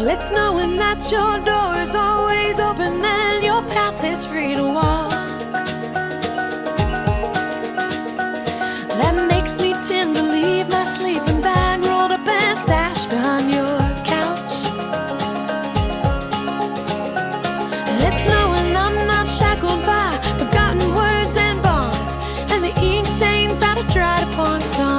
Well, it's knowing that your door is always open and your path is free to walk. That makes me tend to leave my sleeping bag rolled up and stashed behind your couch. And it's knowing I'm not shackled by forgotten words and bonds and the ink stains that I tried upon some